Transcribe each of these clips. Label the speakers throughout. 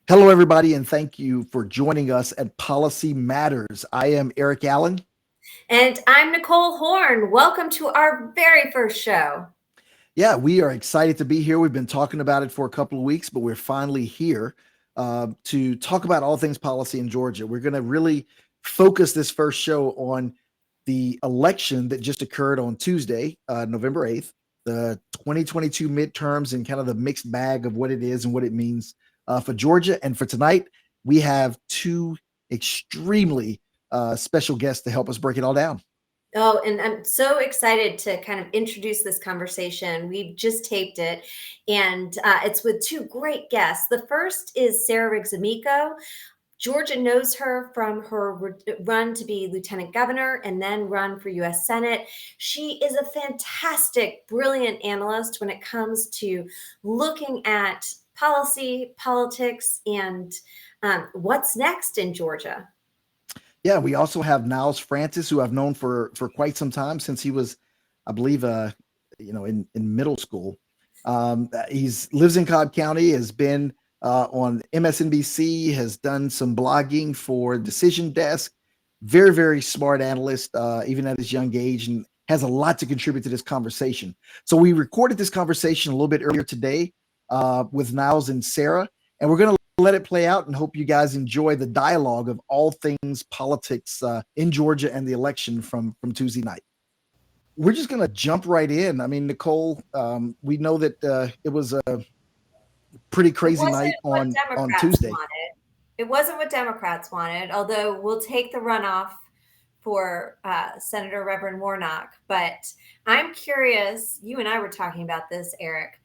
Speaker 1: Hello, everybody, and thank you for joining us at Policy Matters. I am Erick Alen.
Speaker 2: And I'm Nicole Horn. Welcome to our very first show.
Speaker 1: Yeah, we are excited to be here. We've been talking about it for a couple of weeks, but we're finally here to talk about all things policy in Georgia. We're going to really focus this first show on the election that just occurred on Tuesday, November 8th, the 2022 midterms, and kind of the mixed bag of what it is and what it means for Georgia. And for tonight, we have two extremely special guests to help us break it all down.
Speaker 2: Oh, and I'm so excited to kind of introduce this conversation. We've just taped it, and it's with two great guests. The first is Sarah Riggs Amico. Georgia knows her from her run to be lieutenant governor and then run for U.S. Senate. She is a fantastic, brilliant analyst when it comes to looking at policy, politics, and what's next in Georgia.
Speaker 1: Yeah, we also have Niles Francis, who I've known for quite some time since he was, I believe, in middle school. He's lives in Cobb County, has been on MSNBC, has done some blogging for Decision Desk. Very, very smart analyst, even at his young age, and has a lot to contribute to this conversation. So we recorded this conversation a little bit earlier today with Niles and Sarah, and we're going to let it play out and hope you guys enjoy the dialogue of all things politics in Georgia and the election from Tuesday night. We're just going to jump right in. I mean, Nicole, we know that it was a pretty crazy night on Tuesday.
Speaker 2: It wasn't what Democrats wanted, although we'll take the runoff for Senator Reverend Warnock. But I'm curious, you and I were talking about this, Eric.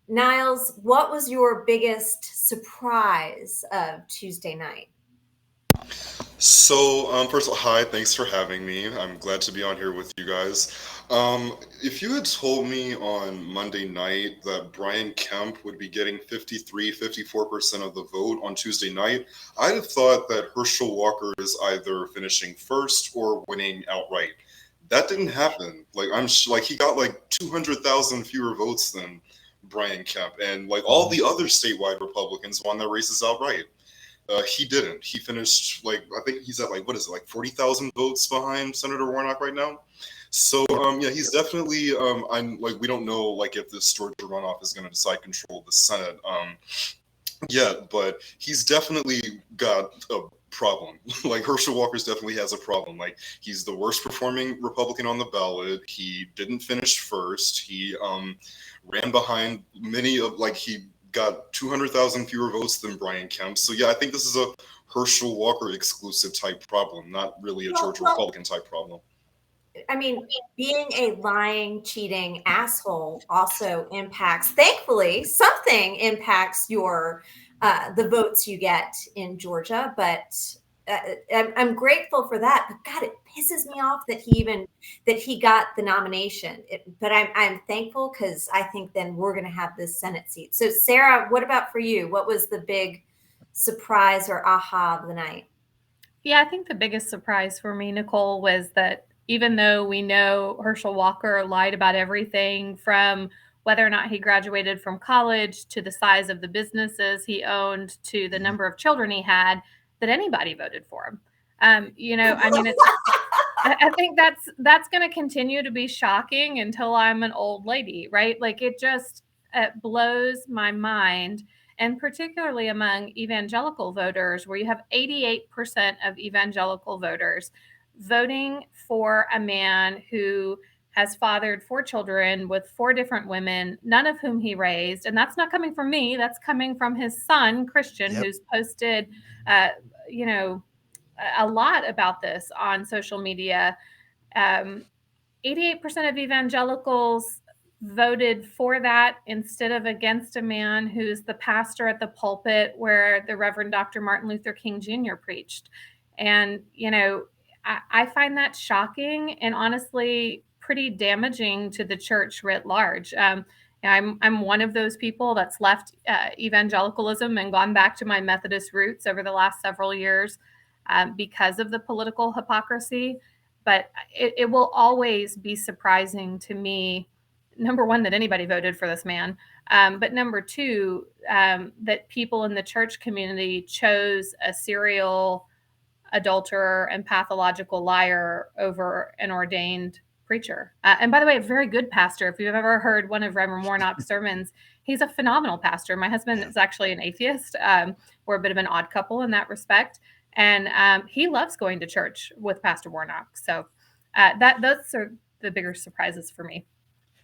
Speaker 2: Niles, what was your biggest surprise of Tuesday night?
Speaker 3: So, first of all, hi, thanks for having me. I'm glad to be on here with you guys. If you had told me on Monday night that Brian Kemp would be getting 54% of the vote on Tuesday night, I'd have thought that Herschel Walker is either finishing first or winning outright. That didn't happen. He got like 200,000 fewer votes than Brian Kemp, and like all the other statewide Republicans won their races outright. He didn't. He finished I think he's at 40,000 votes behind Senator Warnock right now. So yeah, he's definitely we don't know if this Georgia runoff is going to decide control of the Senate yet, but he's definitely got a problem. Herschel Walker's definitely has a problem. He's the worst performing Republican on the ballot. He didn't finish first. He ran behind many of he got 200,000 fewer votes than Brian Kemp. So yeah, I think this is a Herschel Walker exclusive type problem, not really a Georgia Republican type problem.
Speaker 2: I mean, being a lying, cheating asshole also impacts, thankfully, something impacts your the votes you get in Georgia. But I'm grateful for that. But God, it pisses me off that he got the nomination. But I'm thankful because I think then we're going to have this Senate seat. So Sarah, what about for you? What was the big surprise or aha of the night?
Speaker 4: Yeah, I think the biggest surprise for me, Nicole, was that even though we know Herschel Walker lied about everything from whether or not he graduated from college to the size of the businesses he owned to the number of children he had, that anybody voted for him. I think that's going to continue to be shocking until I'm an old lady, right? It blows my mind. And particularly among evangelical voters, where you have 88% of evangelical voters voting for a man who has fathered 4 children with 4 different women, none of whom he raised. And that's not coming from me. That's coming from his son, Christian,
Speaker 1: Yep.
Speaker 4: who's posted, a lot about this on social media. 88% of evangelicals voted for that instead of against a man who's the pastor at the pulpit where the Reverend Dr. Martin Luther King Jr. preached. And, I find that shocking and honestly pretty damaging to the church writ large. I'm one of those people that's left evangelicalism and gone back to my Methodist roots over the last several years because of the political hypocrisy. But it will always be surprising to me number one, that anybody voted for this man. But number two, that people in the church community chose a serial adulterer and pathological liar over an ordained preacher. And by the way, a very good pastor. If you've ever heard one of Reverend Warnock's sermons, he's a phenomenal pastor. My husband is actually an atheist. We're a bit of an odd couple in that respect. And he loves going to church with Pastor Warnock. So those are the bigger surprises for me.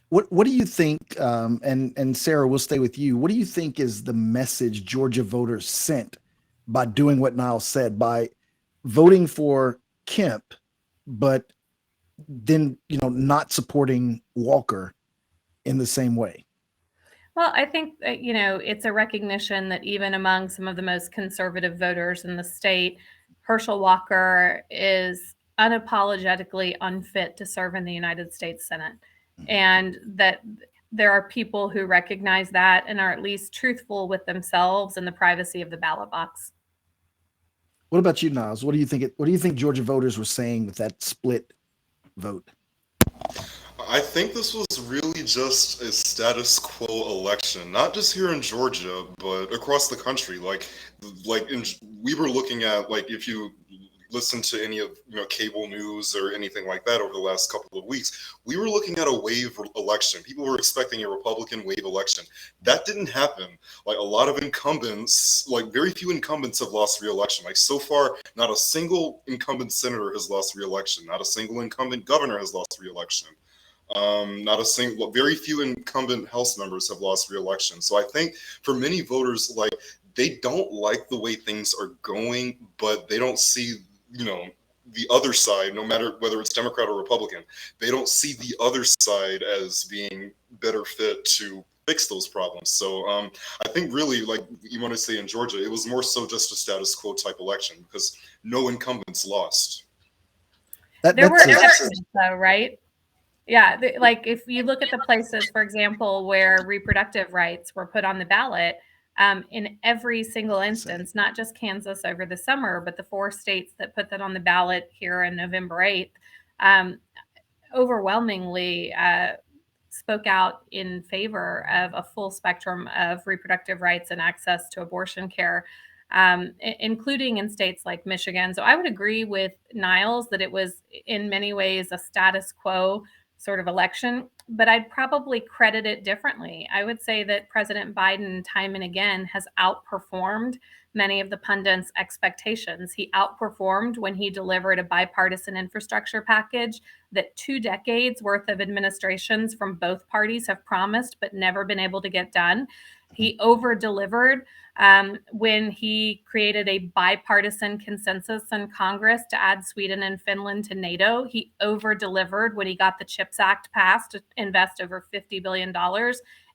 Speaker 1: What do you think, and Sarah, we'll stay with you. What do you think is the message Georgia voters sent by doing what Niles said, by voting for Kemp, but then, not supporting Walker in the same way?
Speaker 4: Well, I think that, it's a recognition that even among some of the most conservative voters in the state, Herschel Walker is unapologetically unfit to serve in the United States Senate. And that there are people who recognize that and are at least truthful with themselves in the privacy of the ballot box.
Speaker 1: What about you, Niles? What do you think Georgia voters were saying with that split vote?
Speaker 3: I think this was really just a status quo election, not just here in Georgia, but across the country. We were looking at, if you listen to any of cable news or anything like that over the last couple of weeks, we were looking at a wave election. People were expecting a Republican wave election. That didn't happen. A lot of incumbents, very few incumbents have lost re-election. So far, not a single incumbent senator has lost re-election. Not a single incumbent governor has lost re-election. Very few incumbent House members have lost re-election. So I think for many voters, they don't like the way things are going, but they don't see, the other side, no matter whether it's Democrat or Republican, they don't see the other side as being better fit to fix those problems. So I think really, you want to say in Georgia, it was more so just a status quo type election because no incumbents lost.
Speaker 4: There were exceptions though, right? Yeah, if you look at the places, for example, where reproductive rights were put on the ballot, in every single instance, not just Kansas over the summer, but the 4 states that put that on the ballot here on November 8th, overwhelmingly spoke out in favor of a full spectrum of reproductive rights and access to abortion care, including in states like Michigan. So I would agree with Niles that it was in many ways a status quo sort of election, but I'd probably credit it differently. I would say that President Biden, time and again, has outperformed many of the pundits' expectations. He outperformed when he delivered a bipartisan infrastructure package that 2 decades worth of administrations from both parties have promised but never been able to get done. He over-delivered when he created a bipartisan consensus in Congress to add Sweden and Finland to NATO. He over-delivered when he got the CHIPS Act passed to invest over $50 billion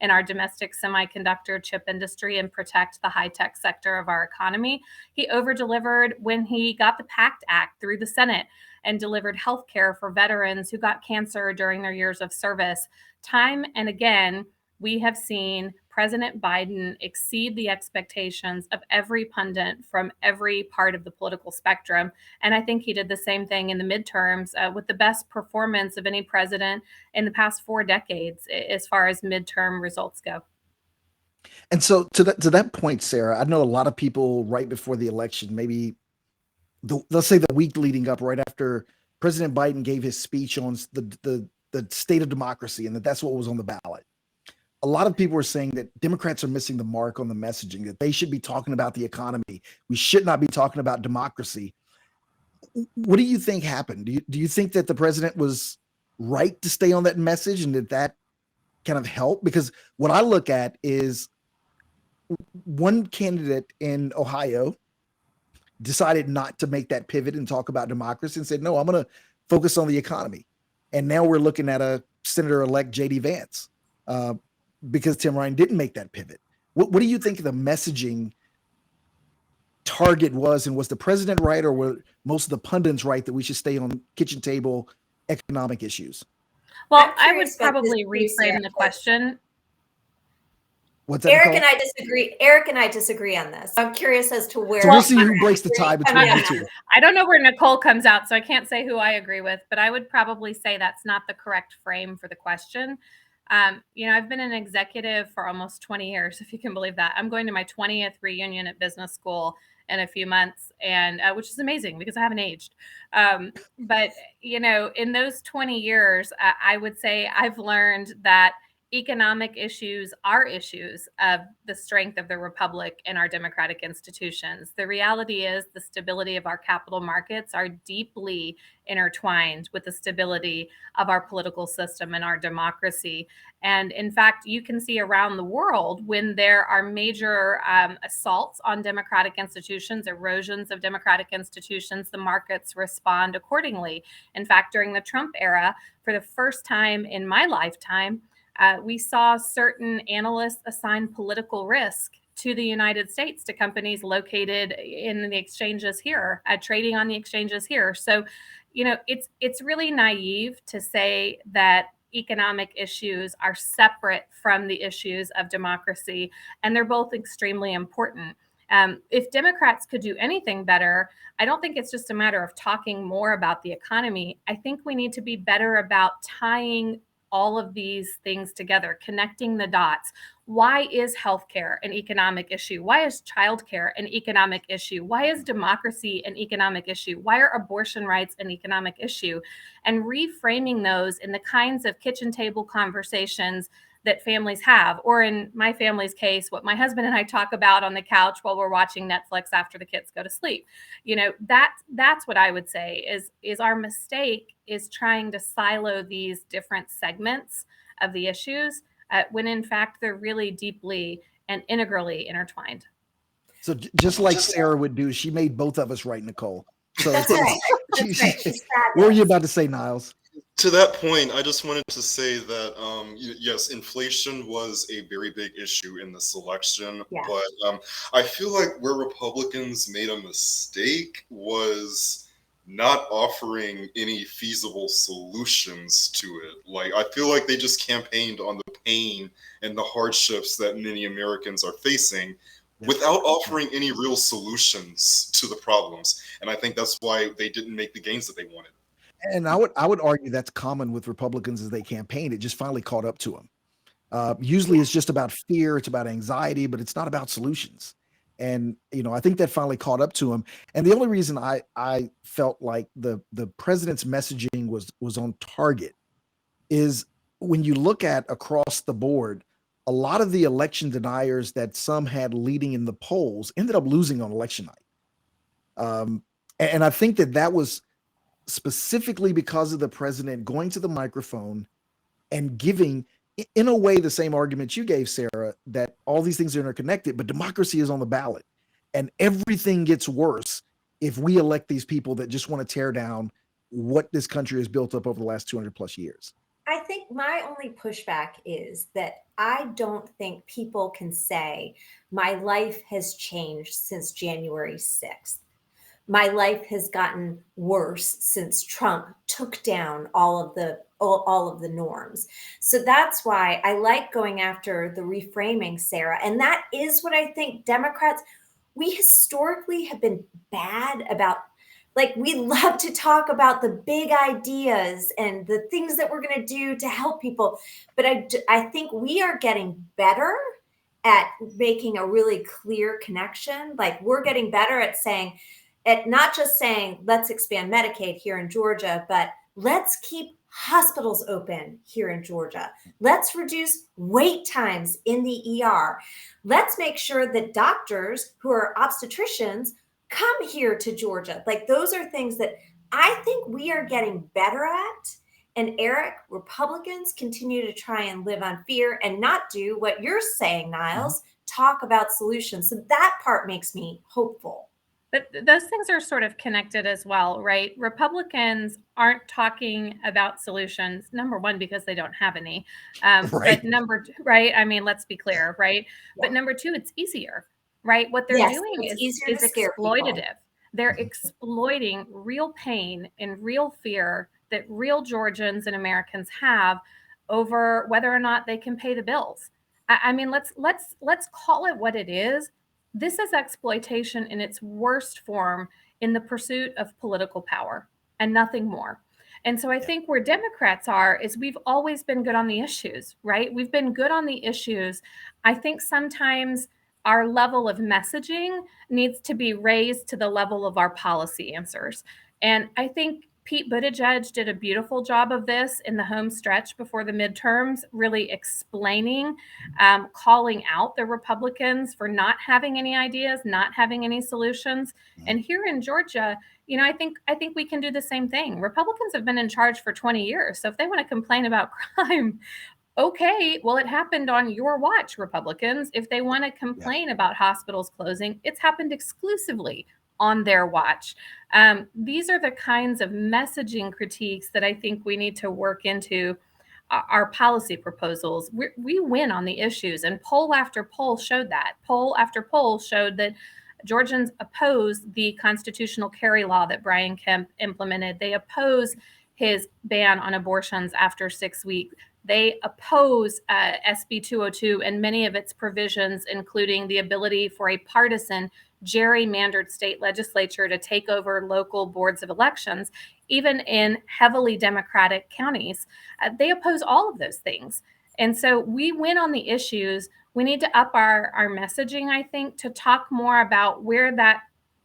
Speaker 4: in our domestic semiconductor chip industry and protect the high-tech sector of our economy. He over-delivered when he got the PACT Act through the Senate and delivered health care for veterans who got cancer during their years of service. Time and again, we have seen President Biden exceed the expectations of every pundit from every part of the political spectrum. And I think he did the same thing in the midterms with the best performance of any president in the past 4 decades as far as midterm results go.
Speaker 1: And so to that point, Sarah, I know a lot of people right before the election, maybe let's say the week leading up, right after President Biden gave his speech on the state of democracy and that's what was on the ballot. A lot of people were saying that Democrats are missing the mark on the messaging, that they should be talking about the economy. We should not be talking about democracy. What do you think happened? Do you think that the president was right to stay on that message and did that kind of help? Because what I look at is one candidate in Ohio decided not to make that pivot and talk about democracy and said, no, I'm going to focus on the economy. And now we're looking at a Senator-elect J.D. Vance. Because Tim Ryan didn't make that pivot. What do you think the messaging target was? And was the president right, or were most of the pundits right that we should stay on kitchen table economic issues?
Speaker 4: Well, I would probably reframe the question.
Speaker 1: What's that,
Speaker 2: Erick
Speaker 1: Nicole?
Speaker 2: and I disagree. Erick and I disagree on this. I'm curious as to where.
Speaker 1: So we'll see who breaks the tie between you two.
Speaker 4: I don't know where Nicole comes out, so I can't say who I agree with, but I would probably say that's not the correct frame for the question. I've been an executive for almost 20 years, if you can believe that. I'm going to my 20th reunion at business school in a few months, and which is amazing because I haven't aged. But in those 20 years, I would say I've learned that economic issues are issues of the strength of the republic and our democratic institutions. The reality is the stability of our capital markets are deeply intertwined with the stability of our political system and our democracy. And in fact, you can see around the world when there are major assaults on democratic institutions, erosions of democratic institutions, the markets respond accordingly. In fact, during the Trump era, for the first time in my lifetime, we saw certain analysts assign political risk to the United States, to companies located in the exchanges here, trading on the exchanges here. So, it's really naive to say that economic issues are separate from the issues of democracy, and they're both extremely important. If Democrats could do anything better, I don't think it's just a matter of talking more about the economy. I think we need to be better about tying all of these things together, connecting the dots. Why is healthcare an economic issue? Why is childcare an economic issue? Why is democracy an economic issue? Why are abortion rights an economic issue? And reframing those in the kinds of kitchen table conversations that families have, or in my family's case, what my husband and I talk about on the couch while we're watching Netflix after the kids go to sleep. That's what I would say is our mistake is trying to silo these different segments of the issues when in fact they're really deeply and integrally intertwined.
Speaker 1: So just like Sarah would do, she made both of us right, Nicole. So
Speaker 2: That's right. That's right. She's
Speaker 1: what were you
Speaker 2: fabulous.
Speaker 1: about to say, Niles?
Speaker 3: To that point, I just wanted to say that yes, inflation was a very big issue in this election,
Speaker 2: Yeah.
Speaker 3: but I feel like where Republicans made a mistake was not offering any feasible solutions to it. Like, I feel like they just campaigned on the pain and the hardships that many Americans are facing without offering any real solutions to the problems. And I think that's why they didn't make the gains that they wanted.
Speaker 1: And I would argue that's common with Republicans as they campaign. It just finally caught up to them. Usually it's just about fear, it's about anxiety, but it's not about solutions. And I think that finally caught up to him. And the only reason I felt like the president's messaging was on target is when you look at across the board, a lot of the election deniers that some had leading in the polls ended up losing on election night. And I think that was specifically because of the president going to the microphone and giving, in a way, the same argument you gave, Sarah, that all these things are interconnected, but democracy is on the ballot. And everything gets worse if we elect these people that just want to tear down what this country has built up over the last 200 plus years.
Speaker 2: I think my only pushback is that I don't think people can say my life has changed since January 6th. My life has gotten worse since Trump took down all of the norms. So that's why I like going after the reframing, Sarah. And that is what I think Democrats, we historically have been bad about. Like, we love to talk about the big ideas and the things that we're going to do to help people. But I think we are getting better at making a really clear connection. Like, we're getting better at not just saying, let's expand Medicaid here in Georgia, but let's keep hospitals open here in Georgia. Let's reduce wait times in the ER. Let's make sure that doctors who are obstetricians come here to Georgia. Like, those are things that I think we are getting better at. And Erick, Republicans continue to try and live on fear and not do what you're saying, Niles, talk about solutions. So that part makes me hopeful.
Speaker 4: But those things are sort of connected as well, right? Republicans aren't talking about solutions, number one, because they don't have any.
Speaker 1: Right.
Speaker 4: But number two, right? I mean, let's be clear, right?
Speaker 2: Yeah.
Speaker 4: But number two, it's easier, right? What they're doing is exploitative. They're exploiting real pain and real fear that real Georgians and Americans have over whether or not they can pay the bills. I mean, let's call it what it is. This is exploitation in its worst form in the pursuit of political power and nothing more. And so I think where Democrats are is we've always been good on the issues, right? We've been good on the issues. I think sometimes our level of messaging needs to be raised to the level of our policy answers. And I think Pete Buttigieg did a beautiful job of this in the home stretch before the midterms, really explaining, calling out the Republicans for not having any ideas, not having any solutions. And here in Georgia, I think we can do the same thing. Republicans have been in charge for 20 years. So if they want to complain about crime, okay, well, it happened on your watch, Republicans. If they want to complain about hospitals closing, it's happened exclusively on their watch. These are the kinds of messaging critiques that I think we need to work into our policy proposals. We win on the issues, and poll after poll showed that. Poll after poll showed that Georgians oppose the constitutional carry law that Brian Kemp implemented. They oppose his ban on abortions after 6 weeks. They oppose SB 202 and many of its provisions, including the ability for a partisan gerrymandered state legislature to take over local boards of elections, even in heavily Democratic counties. They oppose all of those things. And so we win on the issues. We need to up our messaging, I think, to talk more about where that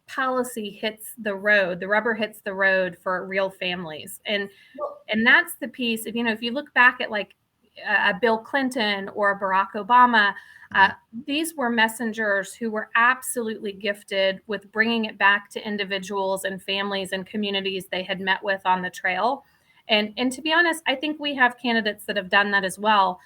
Speaker 4: policy hits the road, the rubber hits the road for real families. And that's the piece. If you look back at like Bill Clinton or Barack Obama, these were messengers who were absolutely gifted with bringing it back to individuals and families and communities they had met with on the trail. And to be honest, I think we have candidates that have done that as well.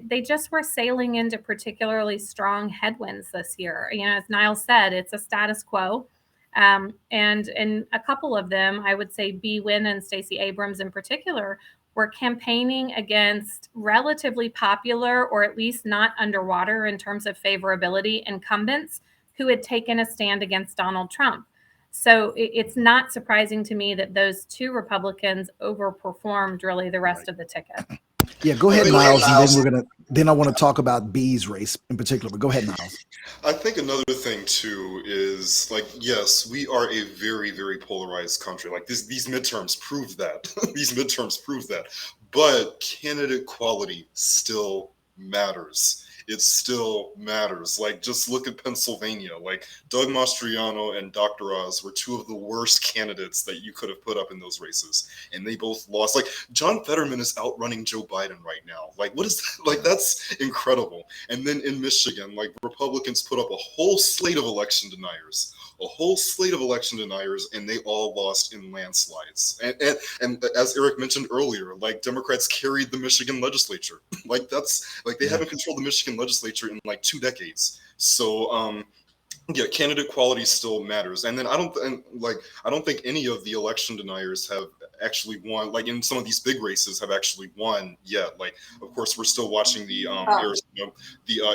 Speaker 4: They just were sailing into particularly strong headwinds this year. As Niles said, it's a status quo. And a couple of them, I would say Bee Wynn and Stacey Abrams in particular, were campaigning against relatively popular, or at least not underwater in terms of favorability, incumbents who had taken a stand against Donald Trump. So it's not surprising to me that those two Republicans overperformed really the rest of the ticket.
Speaker 1: Yeah, go ahead, Niles, and then I want to talk about B's race in particular. But go ahead, Niles.
Speaker 3: I think another thing too is like, yes, we are a very, very polarized country. Like these midterms prove that. These midterms prove that. But candidate quality still matters. It still matters. Like, just look at Pennsylvania. Like, Doug Mastriano and Dr. Oz were two of the worst candidates that you could have put up in those races, and they both lost. Like, John Fetterman is outrunning Joe Biden right now. Like, what is that? Like, that's incredible. And then in Michigan, like, Republicans put up a whole slate of election deniers. And they all lost in landslides. And as Erick mentioned earlier, like, Democrats carried the Michigan legislature. Like, that's like they haven't controlled the Michigan legislature in like 2 decades. So yeah, candidate quality still matters. And then I don't think any of the election deniers have actually won, like in some of these big races have actually won yet. Like, of course, we're still watching the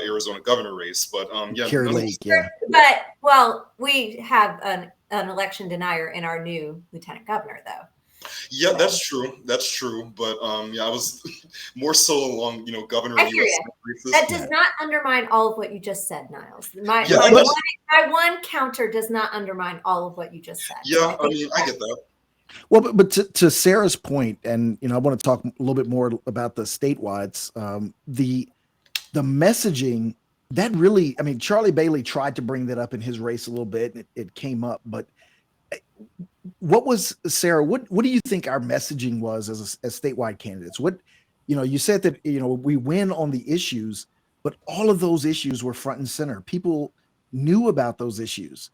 Speaker 3: Arizona governor race, but yeah,
Speaker 1: Kerry Lake, yeah.
Speaker 2: But we have an election denier in our new lieutenant governor, though.
Speaker 3: Yeah, that's true. But yeah, I was more so along, governor of U.S. races.
Speaker 2: That does not undermine all of what you just said, Niles. My one counter does not undermine all of what you just said.
Speaker 3: Yeah, I get that.
Speaker 1: Well, but to Sarah's point, and I want to talk a little bit more about the statewide, the messaging that really, Charlie Bailey tried to bring that up in his race a little bit, and it came up, but what was, Sarah, what do you think our messaging was as statewide candidates? What, you said that, we win on the issues, but all of those issues were front and center. People knew about those issues.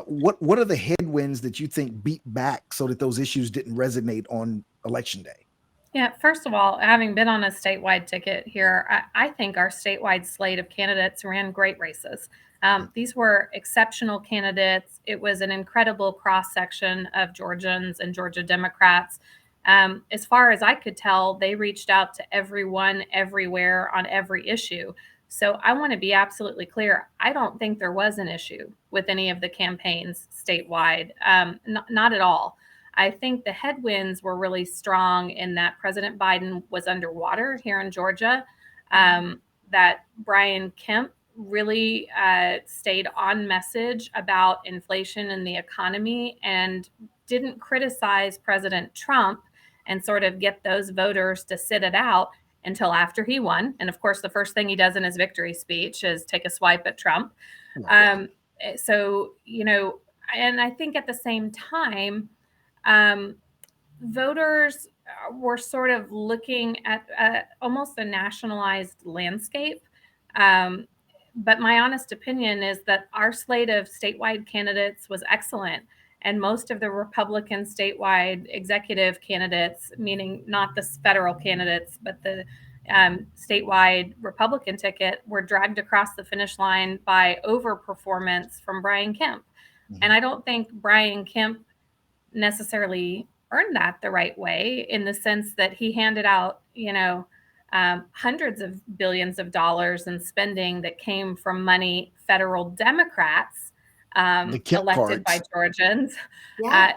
Speaker 1: What are the headwinds that you think beat back so that those issues didn't resonate on election day?
Speaker 4: Yeah, first of all, having been on a statewide ticket here, I think our statewide slate of candidates ran great races. These were exceptional candidates. It was an incredible cross-section of Georgians and Georgia Democrats. As far as I could tell, they reached out to everyone, everywhere, on every issue. So I want to be absolutely clear. I don't think there was an issue with any of the campaigns statewide, not at all. I think the headwinds were really strong in that President Biden was underwater here in Georgia, that Brian Kemp really stayed on message about inflation and the economy and didn't criticize President Trump and sort of get those voters to sit it out until after he won. And of course, the first thing he does in his victory speech is take a swipe at Trump. So, and I think at the same time, voters were sort of looking at almost a nationalized landscape. But my honest opinion is that our slate of statewide candidates was excellent. And most of the Republican statewide executive candidates, meaning not the federal candidates, but the statewide Republican ticket, were dragged across the finish line by overperformance from Brian Kemp. And I don't think Brian Kemp necessarily earned that the right way, in the sense that he handed out, hundreds of billions of dollars in spending that came from money federal Democrats elected by Georgians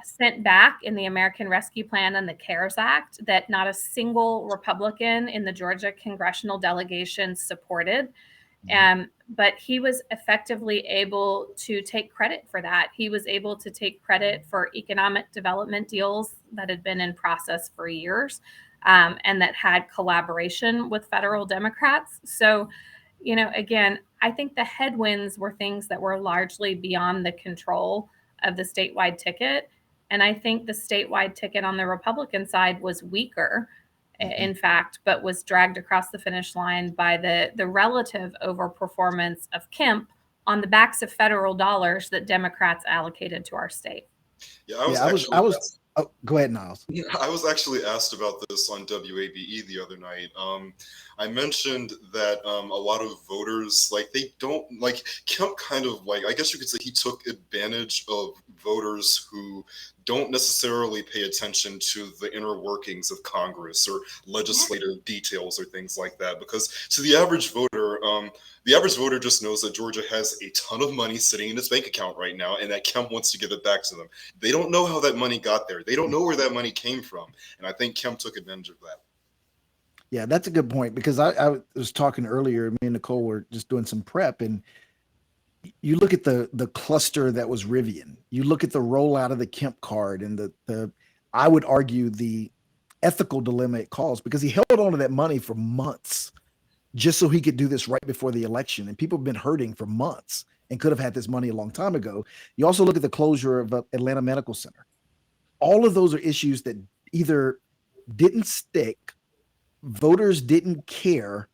Speaker 4: sent back in the American Rescue Plan and the CARES Act that not a single Republican in the Georgia congressional delegation supported. But he was effectively able to take credit for that. He was able to take credit for economic development deals that had been in process for years, and that had collaboration with federal Democrats. So, again, I think the headwinds were things that were largely beyond the control of the statewide ticket. And I think the statewide ticket on the Republican side was weaker, in fact, but was dragged across the finish line by the relative overperformance of Kemp on the backs of federal dollars that Democrats allocated to our state.
Speaker 1: Go ahead, Niles.
Speaker 3: I was actually asked about this on WABE the other night. I mentioned that a lot of voters, they don't Kemp kind of I guess you could say he took advantage of voters who don't necessarily pay attention to the inner workings of Congress or legislative details or things like that. Because to the average voter just knows that Georgia has a ton of money sitting in its bank account right now, and that Kemp wants to give it back to them. They don't know how that money got there. They don't know where that money came from. And I think Kemp took advantage of that.
Speaker 1: Yeah, that's a good point, because I was talking earlier, me and Nicole were just doing some prep, and you look at the cluster that was Rivian, you look at the rollout of the Kemp card, and the I would argue the ethical dilemma it caused, because he held on to that money for months just so he could do this right before the election. And people have been hurting for months and could have had this money a long time ago. You also look at the closure of Atlanta Medical Center. All of those are issues that either didn't stick, voters didn't care,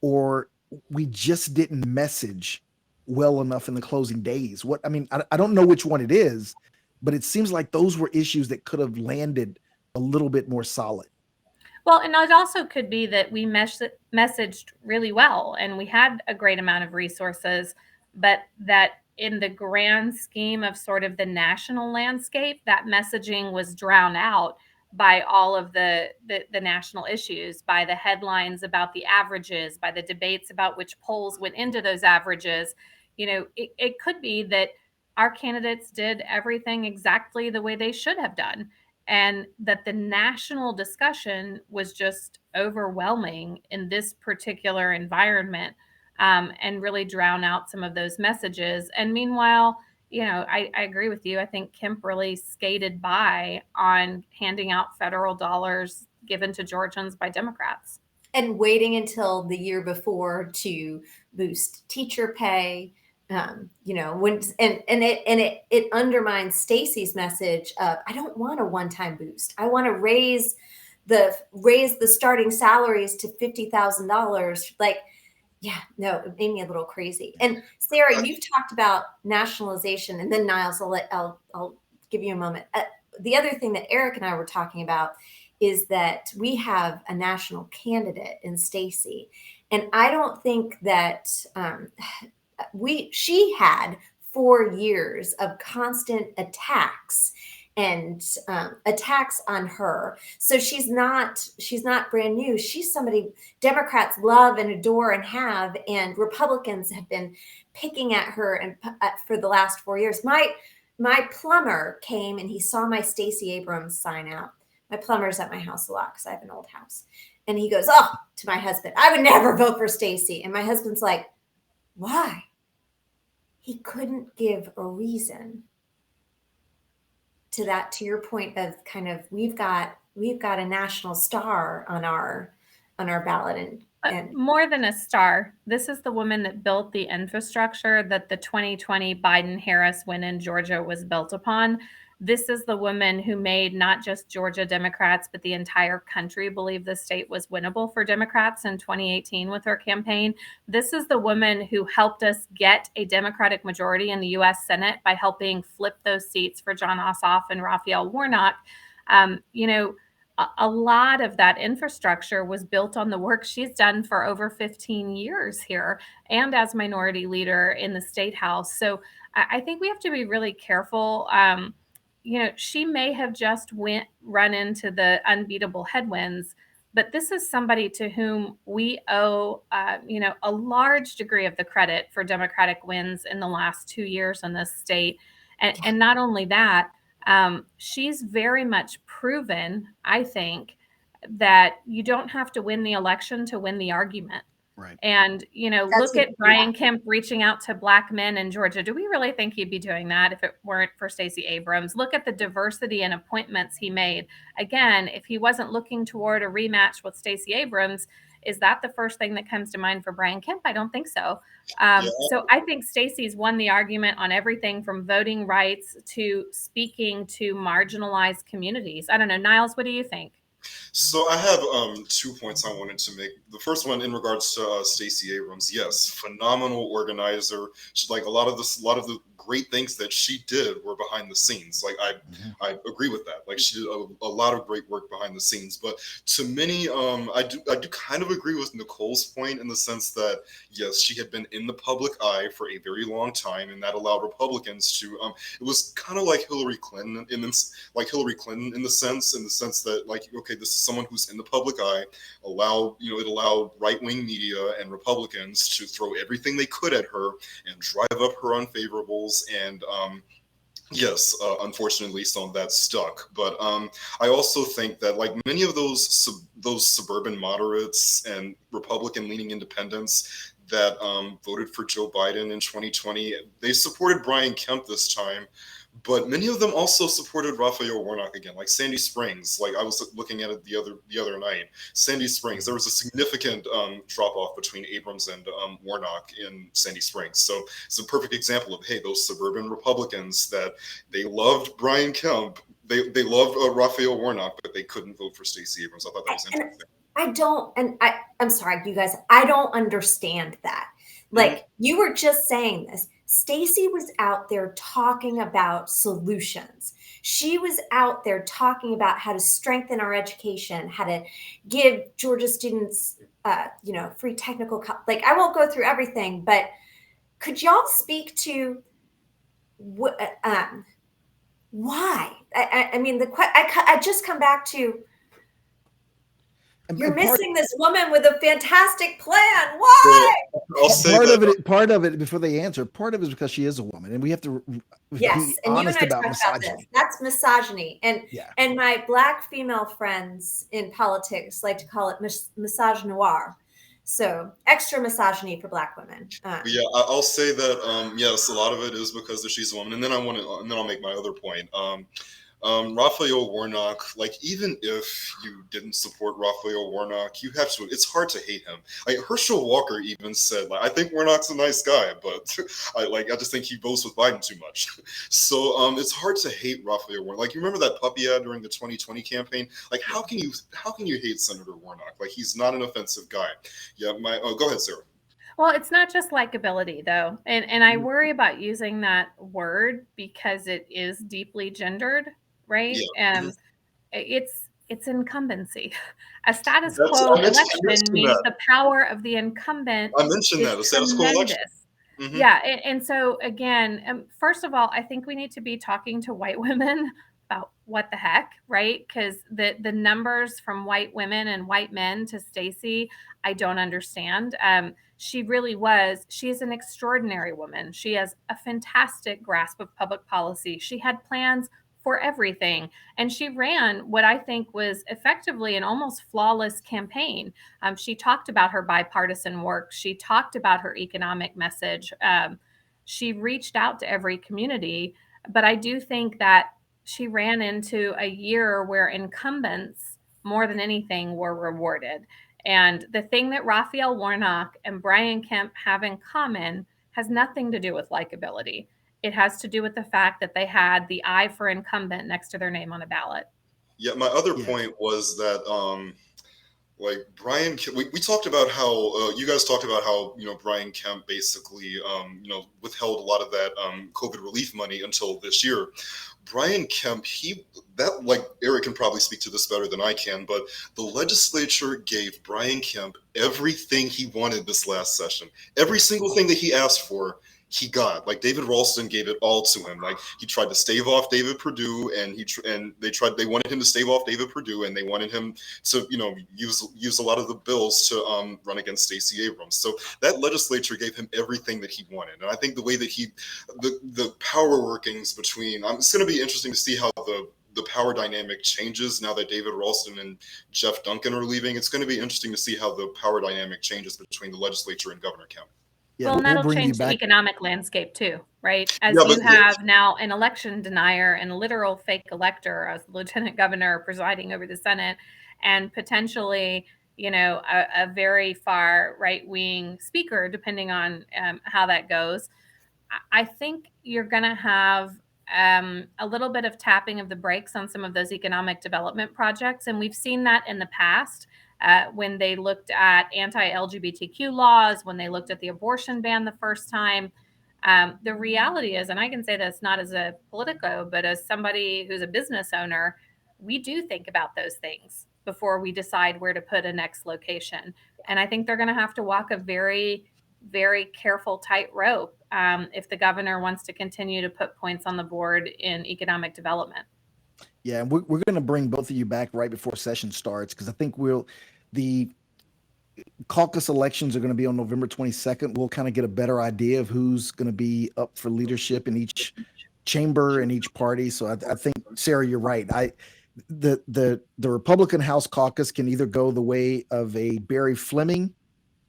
Speaker 1: or we just didn't message well enough in the closing days. I don't know which one it is, but it seems like those were issues that could have landed a little bit more solid.
Speaker 4: Well, and it also could be that we messaged really well and we had a great amount of resources, but that in the grand scheme of sort of the national landscape, that messaging was drowned out by all of the national issues, by the headlines about the averages, by the debates about which polls went into those averages. It could be that our candidates did everything exactly the way they should have done, and that the national discussion was just overwhelming in this particular environment, and really drown out some of those messages. And meanwhile, I agree with you. I think Kemp really skated by on handing out federal dollars given to Georgians by Democrats.
Speaker 2: And waiting until the year before to boost teacher pay, it undermines Stacey's message of, I don't want a one-time boost. I want to raise the starting salaries to $50,000. It made me a little crazy. And Sarah, you've talked about nationalization, and then Niles, I'll give you a moment. The other thing that Erick and I were talking about is that we have a national candidate in Stacey, and I don't think that she had 4 years of constant attacks on her. So she's not brand new. She's somebody Democrats love and adore and have, and Republicans have been picking at her and for the last 4 years. My plumber came and he saw my Stacey Abrams sign out. My plumber's at my house a lot because I have an old house. And he goes, to my husband, I would never vote for Stacey. And my husband's like, why? He couldn't give a reason to your point of kind of we've got a national star on our ballot, and
Speaker 4: More than a star, this is the woman that built the infrastructure that the 2020 Biden-Harris win in Georgia was built upon. This is the woman who made not just Georgia Democrats, but the entire country believe the state was winnable for Democrats in 2018 with her campaign. This is the woman who helped us get a Democratic majority in the U.S. Senate by helping flip those seats for John Ossoff and Raphael Warnock. A lot of that infrastructure was built on the work she's done for over 15 years here and as minority leader in the state house. So I think we have to be really careful. She may have just run into the unbeatable headwinds, but this is somebody to whom we owe, a large degree of the credit for Democratic wins in the last 2 years in this state. And not only that, she's very much proven, I think, that you don't have to win the election to win the argument.
Speaker 1: Right.
Speaker 4: And, look at Brian Kemp reaching out to Black men in Georgia. Do we really think he'd be doing that if it weren't for Stacey Abrams? Look at the diversity and appointments he made. Again, if he wasn't looking toward a rematch with Stacey Abrams, is that the first thing that comes to mind for Brian Kemp? I don't think so. So I think Stacey's won the argument on everything from voting rights to speaking to marginalized communities. I don't know. Niles, what do you think?
Speaker 3: So I have 2 points I wanted to make. The first one in regards to Stacey Abrams. Yes, phenomenal organizer. She, like a lot of the great things that she did were behind the scenes. Like I agree with that. Like she did a lot of great work behind the scenes. But to many, I do kind of agree with Nicole's point in the sense that yes, she had been in the public eye for a very long time, and that allowed Republicans to. It was kind of like Hillary Clinton in the sense that like okay, this is someone who's in the public eye. It allowed right-wing media and Republicans to throw everything they could at her and drive up her unfavorables. And yes, unfortunately, some of that stuck. But I also think that like many of those suburban moderates and Republican-leaning independents that voted for Joe Biden in 2020, they supported Brian Kemp this time. But many of them also supported Raphael Warnock again, like Sandy Springs. Like I was looking at it the other night. Sandy Springs, there was a significant drop off between Abrams and Warnock in Sandy Springs. So it's a perfect example of hey, those suburban Republicans that they loved Brian Kemp, they loved Raphael Warnock, but they couldn't vote for Stacey Abrams. I thought that was interesting.
Speaker 2: I'm sorry, you guys, I don't understand that. Like you were just saying this. Stacey was out there talking about solutions. She was out there talking about how to strengthen our education, how to give Georgia students, free technical. Like I won't go through everything, but could y'all speak to why? I mean, I just come back to. You're missing this woman with a fantastic plan. Why?
Speaker 1: Part of it before they answer. Part of it is because she is a woman, and we have to be honest about misogyny.
Speaker 2: That's misogyny, and my Black female friends in politics like to call it misogynoir. So extra misogyny for Black women.
Speaker 3: I'll say that yes, a lot of it is because she's a woman, and then I'll make my other point. Raphael Warnock, like even if you didn't support Raphael Warnock, you have to. It's hard to hate him. Like Herschel Walker even said, like I think Warnock's a nice guy, but I just think he votes with Biden too much. So it's hard to hate Raphael Warnock. Like you remember that puppy ad during the 2020 campaign? Like how can you hate Senator Warnock? Like he's not an offensive guy. Yeah, go ahead, Sarah.
Speaker 4: Well, it's not just likability though. And I worry about using that word because it is deeply gendered. Right.
Speaker 3: Yeah.
Speaker 4: It's incumbency. A status quo election means the power of the incumbent.
Speaker 3: I mentioned that a status quo election.
Speaker 4: Mm-hmm. Yeah. And so again, first of all, I think we need to be talking to white women about what the heck, right? Because the numbers from white women and white men to Stacey, I don't understand. She is an extraordinary woman. She has a fantastic grasp of public policy. She had plans for everything. And she ran what I think was effectively an almost flawless campaign. She talked about her bipartisan work. She talked about her economic message. She reached out to every community. But I do think that she ran into a year where incumbents, more than anything, were rewarded. And the thing that Raphael Warnock and Brian Kemp have in common has nothing to do with likability. It has to do with the fact that they had the I for incumbent next to their name on a ballot.
Speaker 3: Yeah, my other
Speaker 1: Yeah.
Speaker 3: point was that like Brian, we talked about how you guys talked about how Brian Kemp basically withheld a lot of that COVID relief money until this year. Brian Kemp, like Erick can probably speak to this better than I can, but the legislature gave Brian Kemp everything he wanted this last session. Every single thing that he asked for, he got. Like David Ralston gave it all to him. Like he tried to stave off David Perdue, and they wanted him to stave off David Perdue, and they wanted him to use a lot of the bills to run against Stacey Abrams. So that legislature gave him everything that he wanted, and I think the way that the power workings between it's going to be interesting to see how the power dynamic changes now that David Ralston and Jeff Duncan are leaving. It's going to be interesting to see how the power dynamic changes between the legislature and Governor Kemp.
Speaker 1: Yeah,
Speaker 4: Well, and that'll
Speaker 1: bring you
Speaker 4: change the
Speaker 1: back.
Speaker 4: economic landscape too, right? As
Speaker 3: Yeah,
Speaker 4: you
Speaker 3: but-
Speaker 4: have now an election denier and a literal fake elector as the lieutenant governor presiding over the Senate, and potentially, a very far right-wing speaker, depending on how that goes. I think you're going to have a little bit of tapping of the brakes on some of those economic development projects. And we've seen that in the past when they looked at anti-LGBTQ laws, when they looked at the abortion ban the first time. The reality is, and I can say this not as a politico, but as somebody who's a business owner, we do think about those things before we decide where to put a next location. And I think they're going to have to walk a very, very careful tightrope if the governor wants to continue to put points on the board in economic development.
Speaker 1: Yeah, and we're going to bring both of you back right before session starts, because I think the caucus elections are going to be on November 22nd. We'll kind of get a better idea of who's going to be up for leadership in each chamber and each party. So I think, Sarah, you're right. The Republican House caucus can either go the way of a Barry Fleming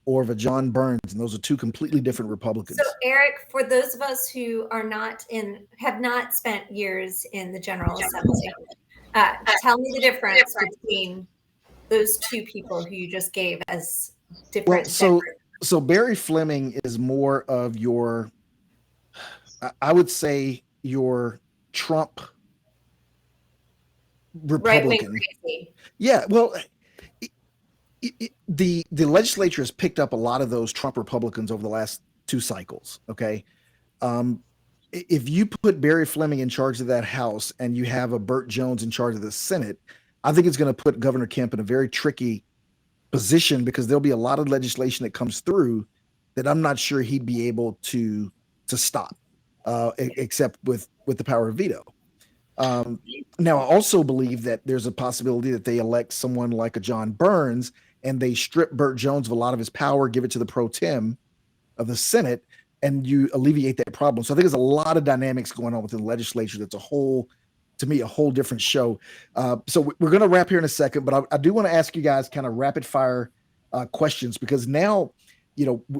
Speaker 1: or of a John Burns, and those are two completely different Republicans.
Speaker 2: So, Erick, for those of us who have not spent years in the General Assembly, tell me the difference between those two people who you just gave as different.
Speaker 1: So Barry Fleming is more of your, I would say, your Trump Republican.
Speaker 2: Right-wing.
Speaker 1: Yeah, well, the legislature has picked up a lot of those Trump Republicans over the last two cycles. Okay, if you put Barry Fleming in charge of that House and you have a Burt Jones in charge of the Senate, I think it's going to put Governor Kemp in a very tricky position, because there'll be a lot of legislation that comes through that I'm not sure he'd be able to stop, except with the power of veto. Now, I also believe that there's a possibility that they elect someone like a John Burns and they strip Burt Jones of a lot of his power, give it to the pro tem of the Senate, and you alleviate that problem. So I think there's a lot of dynamics going on within the legislature. That's to me, a whole different show. So we're going to wrap here in a second, but I do want to ask you guys kind of rapid fire questions, because now,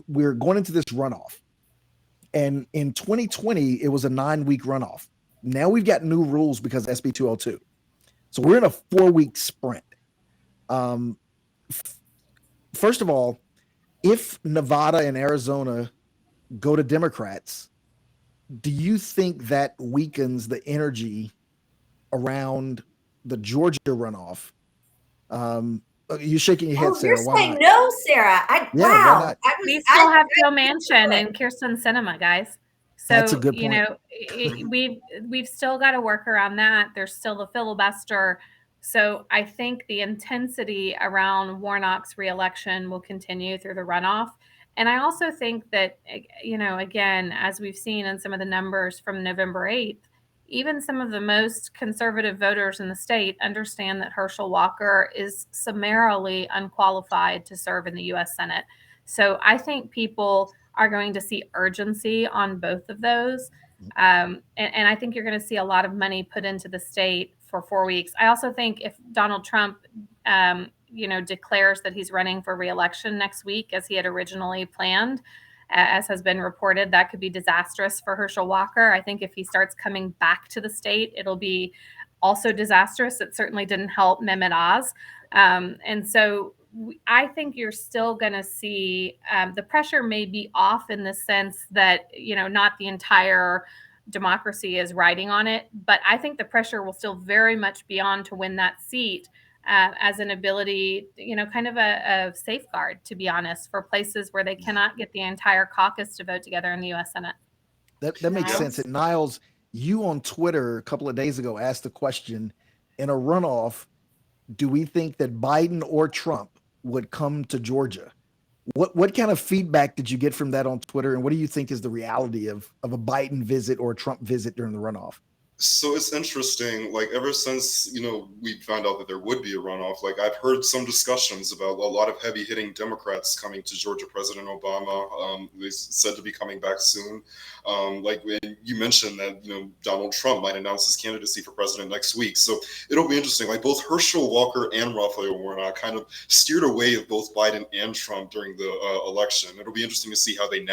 Speaker 1: we're going into this runoff, and in 2020, it was a 9-week runoff. Now we've got new rules because SB 202. So we're in a 4-week sprint. First of all, if Nevada and Arizona go to Democrats, do you think that weakens the energy around the Georgia runoff? You're shaking your head, Sarah.
Speaker 2: You're
Speaker 1: Why
Speaker 2: saying
Speaker 1: not?
Speaker 2: no, Sarah.
Speaker 1: Why
Speaker 2: Wow.
Speaker 1: not?
Speaker 4: We still have Joe Manchin and Kirsten Sinema, guys. So,
Speaker 1: That's a good point.
Speaker 4: We've still got to work around that. There's still the filibuster. So I think the intensity around Warnock's reelection will continue through the runoff. And I also think that, again, as we've seen in some of the numbers from November 8th, even some of the most conservative voters in the state understand that Herschel Walker is summarily unqualified to serve in the U.S. Senate. So I think people are going to see urgency on both of those. And I think you're going to see a lot of money put into the state for 4 weeks. I also think if Donald Trump, declares that he's running for re-election next week, as he had originally planned, as has been reported. That could be disastrous for Herschel Walker. I think if he starts coming back to the state, it'll be also disastrous. It certainly didn't help Mehmet Oz. And so I think you're still going to see the pressure may be off in the sense that, not the entire democracy is riding on it, but I think the pressure will still very much be on to win that seat as an ability, kind of a safeguard, to be honest, for places where they cannot get the entire caucus to vote together in the U.S. Senate.
Speaker 1: That makes sense. And Niles, you on Twitter a couple of days ago asked the question, in a runoff, do we think that Biden or Trump would come to Georgia? What kind of feedback did you get from that on Twitter? And what do you think is the reality of a Biden visit or a Trump visit during the runoff?
Speaker 3: So it's interesting, like ever since, we found out that there would be a runoff, like I've heard some discussions about a lot of heavy hitting Democrats coming to Georgia. President Obama is said to be coming back soon. Like when you mentioned that, Donald Trump might announce his candidacy for president next week. So it'll be interesting. Like both Herschel Walker and Raphael Warnock kind of steered away of both Biden and Trump during the election. It'll be interesting to see how they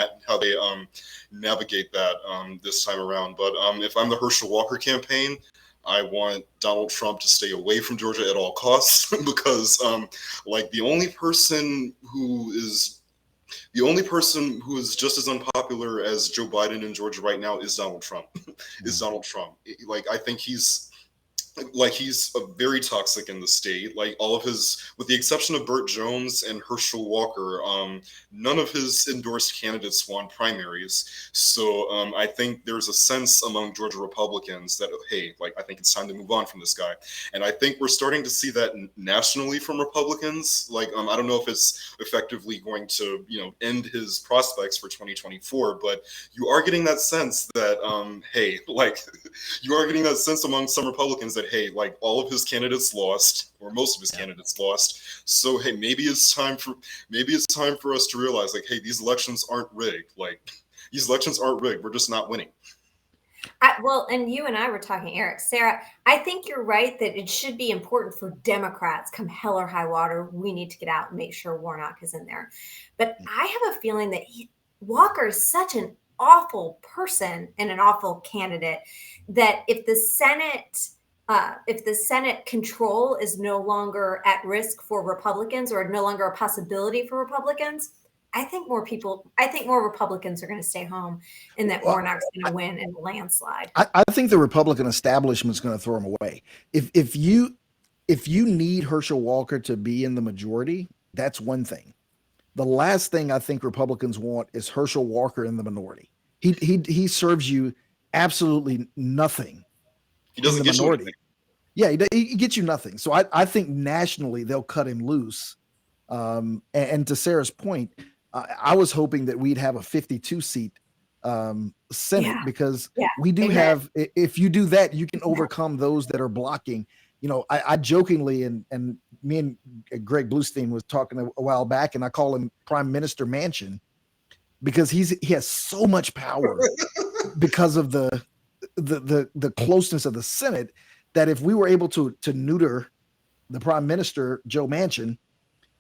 Speaker 3: navigate that this time around. But if I'm the Herschel Walker campaign, I want Donald Trump to stay away from Georgia at all costs because the only person who is just as unpopular as Joe Biden in Georgia right now is Donald Trump. Like I think he's very toxic in the state. Like all of his, with the exception of Burt Jones and Herschel Walker, none of his endorsed candidates won primaries. So I think there's a sense among Georgia Republicans that, hey, I think it's time to move on from this guy. And I think we're starting to see that nationally from Republicans. I don't know if it's effectively going to, end his prospects for 2024, but you are getting that sense that, you are getting that sense among some Republicans that, hey, all of his candidates lost, or most of his candidates lost. So, hey, maybe it's time for us to realize, hey, these elections aren't rigged. These elections aren't rigged. We're just not winning.
Speaker 2: And you and I were talking, Eric, Sarah, I think you're right that it should be important for Democrats, come hell or high water, we need to get out and make sure Warnock is in there. But I have a feeling that Walker is such an awful person and an awful candidate that if the Senate control is no longer at risk for Republicans or no longer a possibility for Republicans, I think more Republicans are going to stay home and that Warnock's going to win in a landslide.
Speaker 1: I think the Republican establishment is going to throw him away. If you need Herschel Walker to be in the majority, that's one thing. The last thing I think Republicans want is Herschel Walker in the minority. He serves you absolutely nothing.
Speaker 3: He doesn't get you anything.
Speaker 1: Yeah, he gets you nothing. So I think nationally they'll cut him loose. And to Sarah's point, I was hoping that we'd have a 52-seat Senate because we do have. If you do that, you can overcome those that are blocking. I jokingly and me and Greg Bluestein was talking a while back, and I call him Prime Minister Mansion because he has so much power because of the closeness of the Senate that if we were able to neuter the Prime Minister Joe Manchin,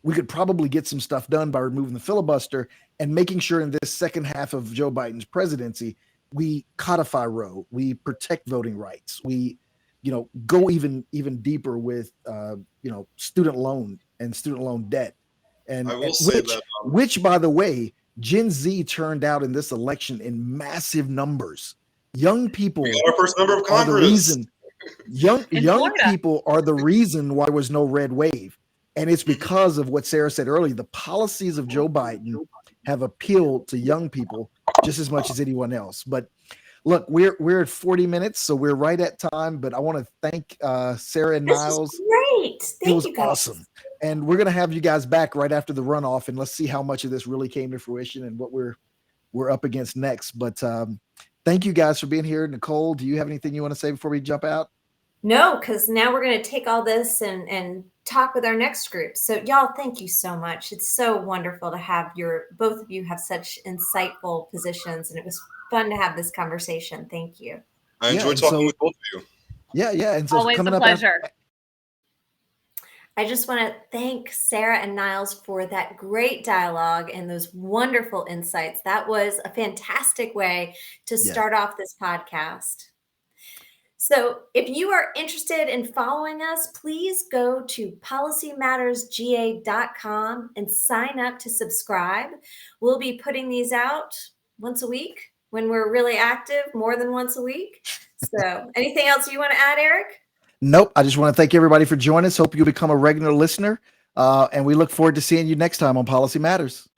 Speaker 1: we could probably get some stuff done by removing the filibuster and making sure in this second half of Joe Biden's presidency, we codify Roe, we protect voting rights, we, go even deeper with, student loan and student loan debt. And
Speaker 3: I will say
Speaker 1: which, by the way, Gen Z turned out in this election in massive numbers. Young people
Speaker 3: our first member of Congress.
Speaker 1: are the reason. Young people are the reason why there was no red wave. And it's because of what Sarah said earlier. The policies of Joe Biden have appealed to young people just as much as anyone else. But look, we're at 40 minutes, so we're right at time. But I want to thank Sarah and Niles.
Speaker 2: This was great. Thank you guys.
Speaker 1: Awesome. And we're going to have you guys back right after the runoff, and let's see how much of this really came to fruition and what we're up against next. But thank you guys for being here. Nicole, do you have anything you want to say before we jump out?
Speaker 2: No, because now we're going to take all this and talk with our next group. So y'all, thank you so much. It's so wonderful to have both of you have such insightful positions, and it was fun to have this conversation. Thank you.
Speaker 3: I enjoyed talking with both of you.
Speaker 1: Yeah. And so
Speaker 4: always a pleasure.
Speaker 2: I just want to thank Sarah and Niles for that great dialogue and those wonderful insights. That was a fantastic way to
Speaker 1: Yes.
Speaker 2: start off this podcast. So if you are interested in following us, please go to policymattersga.com and sign up to subscribe. We'll be putting these out once a week when we're really active, more than once a week. So anything else you want to add, Eric?
Speaker 1: Nope. I just want to thank everybody for joining us. Hope you become a regular listener. And we look forward to seeing you next time on Policy Matters.